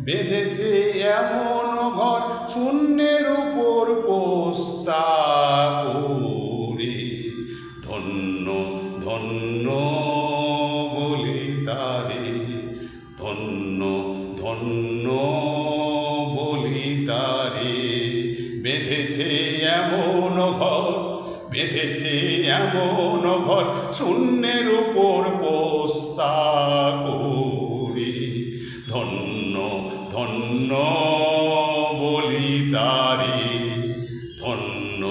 বেঁধেছে এমন ঘর শূন্যের উপর পোস্তা করে। ধন্য ধন্য বলি তারে, ধন্য ধন্য বলি তারে। বেঁধেছে এমন ঘর, বেঁধেছে এমন ঘর শূন্যের উপর পোস্তা করে। ধন্য ধন্য বলি তারে, ধন্য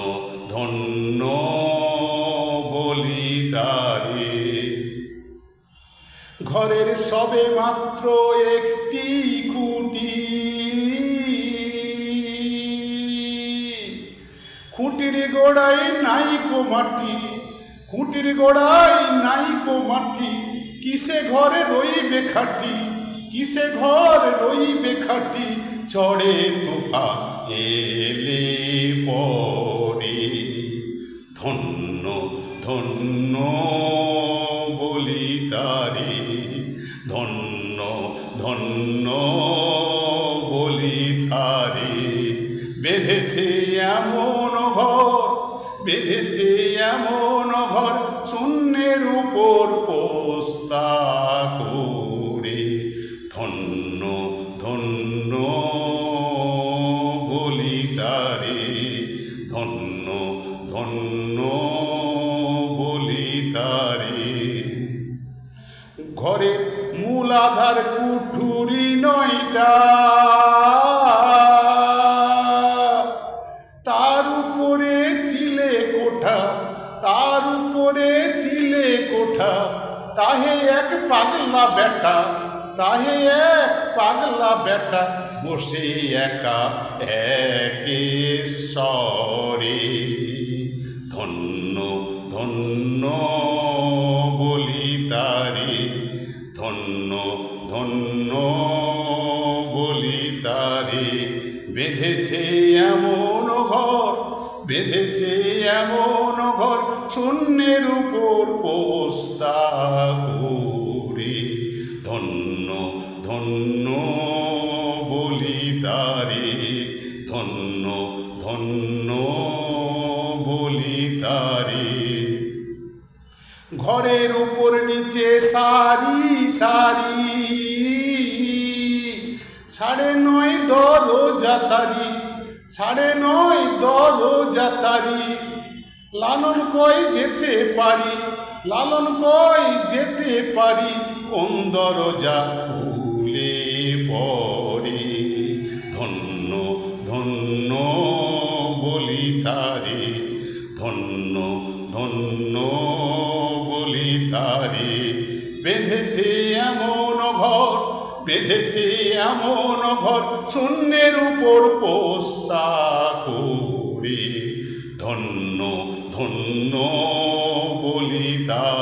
ধন্য বলি তারে। ঘরের সবে মাত্র একটি খুঁটি, খুঁটির গোড়ায় নাইকো মাটি, খুঁটির গোড়ায় নাইকো মাটি। কিসে ঘরে রইবে খাটি, কিসে ঘর রইবে খাটি। চড়ে তুফান এলে পরে। ধন্য ধন্য বলি তারে, ধন্য ধন্য বলি তারে। বেঁধেছে এমন ঘর, বেঁধেছে এমন ঘর শূন্যের উপর পোস্তা করে। ধন্য ধন্য বলি তারে, ধন্য ধন্য বলি তারে। ঘরের মূল আধার কুঠুরি নয়টা, তার উপরে চিলে কোঠা, তার উপরে চিলে কোঠা। তাহে এক পাগলা বেটা, তাহে এক পাগলা বেটা বসে একা একেশ্বরে। ধন্য ধন্য বলি তারে, ধন্য ধন্য বলি তারে। বেঁধেছে এমন ঘর, বেঁধেছে এমন ঘর শূন্যের উপর পোস্তা করে। ধন্য ধন্য বলি তারে, ধন্য ধন্য বলি তারে। ঘরের উপর নিচে সারি সারি, 9.5 দরজা তারি, 9.5 দরজা তারি। লালন কয় যেতে পারি, লালন কয় যেতে পারি। কোন দরজা খুলে পড়ে। ধন্য ধন্য বলি তারে, ধন্য ধন্য বলি তারে। বেঁধেছে এমন ঘর, বেঁধেছে এমন ঘর শূন্যের উপর পোস্তা করে। ধন্য ধন্য বলি তারে।